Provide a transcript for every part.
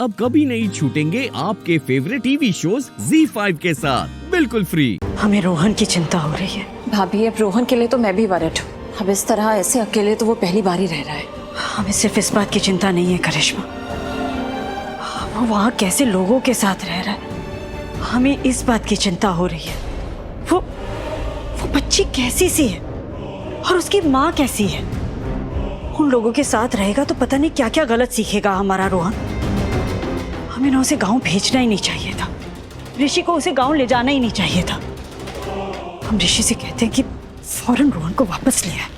अब कभी नहीं छूटेंगे आपके फेवरेट टीवी शोज ZEE5 के साथ बिल्कुल फ्री। हमें रोहन की चिंता हो रही है। भाभी, अब रोहन के लिए तो मैं भी वरिष्ठ हूँ। अब इस तरह ऐसे अकेले तो वो पहली बार ही रह रहा है। हमें सिर्फ इस बात की चिंता नहीं है करिश्मा, वो वहाँ कैसे लोगों के साथ रह रहा है, हमें इस बात की चिंता हो रही है। वो बच्ची कैसी सी है और उसकी माँ कैसी है। उन लोगों के साथ रहेगा तो पता नहीं क्या क्या गलत सीखेगा हमारा रोहन। हमें ना उसे गांव भेजना ही नहीं चाहिए था, ऋषि को उसे गांव ले जाना ही नहीं चाहिए था। हम ऋषि से कहते हैं कि फौरन रोहन को वापस ले आए।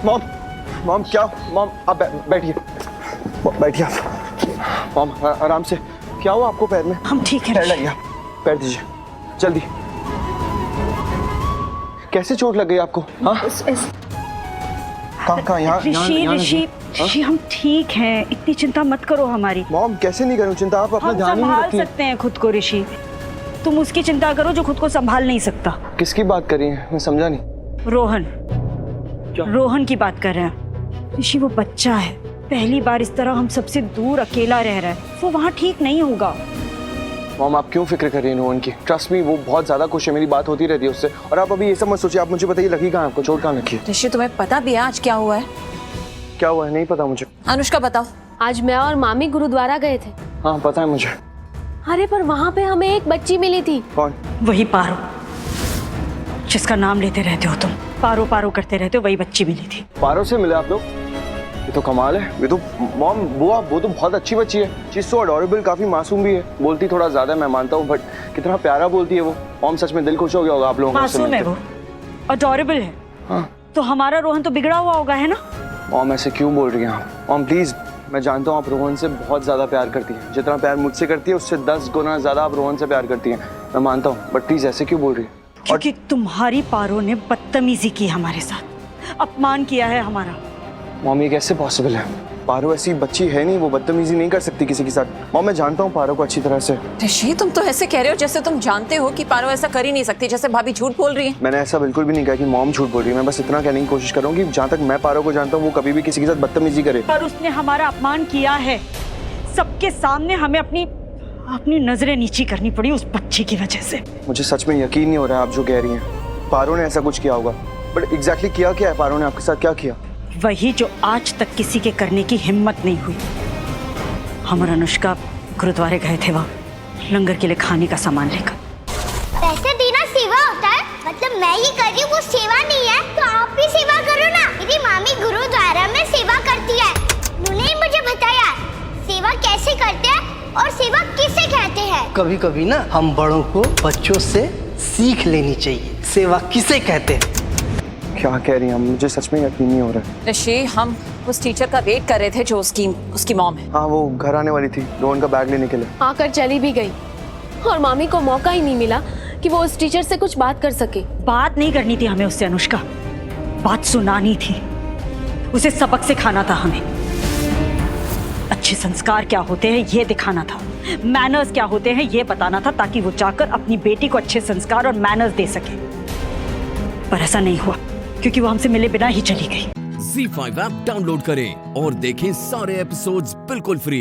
मॉम क्या? मॉम आप बैठिए, बैठिए आप। मॉम आराम से। क्या हुआ आपको पैर में? हम ठीक हैं। पैर लगाइए, पैर दीजिए जल्दी। कैसे चोट लग गई आपको? हाँ कहाँ? यहाँ ऋषि हम ठीक हैं, इतनी चिंता मत करो हमारी। मॉम कैसे नहीं करूँ चिंता, आप अपना ध्यान ही नहीं रखती। संभाल सकते हैं खुद को ऋषि, तुम उसकी चिंता करो जो खुद को संभाल नहीं सकता। किसकी बात कर रही हैं? मैं समझा नहीं। रोहन, रोहन की बात कर रहे हैं। ऋषि वो बच्चा है, पहली बार इस तरह हम सबसे दूर अकेला रह रहा है, वो वहाँ ठीक नहीं होगा। मॉम आप क्यों फिक्र कर रही हैं रोहन की? ट्रस्ट मी, वो बहुत ज्यादा खुश है, मेरी बात होती रहती है उससे। और आप अभी ये सब मत सोचिए, आप मुझे बताइए लगी कहाँ आपको, चोट कहाँ लगी है? ऋषि, तुम्हें पता भी है आज क्या हुआ है? क्या हुआ है? नहीं पता मुझे। अनुष्का बताओ। आज मैं और मामी गुरुद्वारा गए थे। हाँ पता है मुझे। अरे पर वहाँ पे हमें एक बच्ची मिली थी। कौन? वही पारो, जिसका नाम लेते रहते हो तुम, पारो पारो करते रहते हो, वही बच्ची मिली थी। पारो से मिले आप लोग? ये तो कमाल है। ये तो मॉम बुआ वो तो बहुत अच्छी बच्ची है, शी इज सो अडोरेबल, काफी मासूम भी है। बोलती थोड़ा ज्यादा मैं मानता हूँ, बट कितना प्यारा बोलती है वो। मॉम सच में दिल खुश हो गया होगा आप लोगों को। मासूम है वो, अडोरेबल है। हाँ तो हमारा रोहन तो बिगड़ा हुआ होगा, है ना? मॉम ऐसे क्यों बोल रही हैं आप? मॉम प्लीज, मैं जानता हूँ आप रोहन से बहुत ज्यादा प्यार करती हैं, जितना प्यार मुझसे करती है उससे 10 गुना ज्यादा आप रोहन से प्यार करती हैं, मैं मानता हूँ, बट प्लीज ऐसे क्यों बोल रही है? क्योंकि तुम्हारी पारो ने बदतमीजी की हमारे साथ, अपमान किया है हमारा। मॉम ये कैसे पॉसिबल है? पारो ऐसी बच्ची है नहीं, वो बदतमीजी नहीं कर सकती किसी के साथ। मॉम मैं जानता हूँ पारो को अच्छी तरह से। ऋषि, तुम तो ऐसे कह रहे हो जैसे तुम जानते हो कि पारो ऐसा कर ही नहीं सकती, जैसे भाभी झूठ बोल रही है। मैंने ऐसा बिल्कुल भी नहीं कहा कि मॉम झूठ बोल रही है, मैं बस इतना कहने की कोशिश कर रहा हूँ कि जहाँ तक मैं पारो को जानता हूँ वो कभी भी किसी के साथ बदतमीजी करे। पर उसने हमारा अपमान किया है, सबके सामने हमें अपनी नजरें नीची करनी पड़ी उस बच्ची की वजह से। मुझे सच में यकीन नहीं हो रहा है आप जो कह रही हैं। पारो ने ऐसा कुछ किया होगा, बट एग्जैक्टली किया क्या है? पारो ने आपके साथ क्या किया? वही जो आज तक किसी के करने की हिम्मत नहीं हुई। हम और अनुष्का गुरुद्वारे गए थे वहाँ लंगर के लिए खाने का सामान लेकर। पैसे देना सेवा होता है? मतलब मैं ये कर रही हूँ वो सेवा नहीं है, तो आप भी सेवा करो ना। मेरी मामी गुरुद्वारा में सेवा करती है, उन्होंने ही मुझे बताया सेवा कैसे करते हैं और सेवा किसे कहते हैं। कभी कभी ना हम बड़ों को बच्चों से सीख लेनी चाहिए, सेवा किसे कहते हैं। क्या कह रही हैं? मुझे सच में यकीन नहीं हो रहा है। ऋषि, हम उस टीचर का वेट कर रहे थे जो उसकी मॉम है। हाँ वो घर आने वाली थी रोहन का बैग लेने के लिए, आकर चली भी गई और मामी को मौका ही नहीं मिला कि वो उस टीचर से कुछ बात कर सके। बात नहीं करनी थी हमें उससे अनुष्का, बात सुनानी थी, उसे सबक सिखाना था हमें। अच्छे संस्कार क्या होते हैं ये दिखाना था, मैनर्स क्या होते हैं ये बताना था, ताकि वो जाकर अपनी बेटी को अच्छे संस्कार और मैनर्स दे सके। पर ऐसा नहीं हुआ क्योंकि वो हमसे मिले बिना ही चली गई। ZEE5 ऐप डाउनलोड करें और देखें सारे एपिसोड्स बिल्कुल फ्री।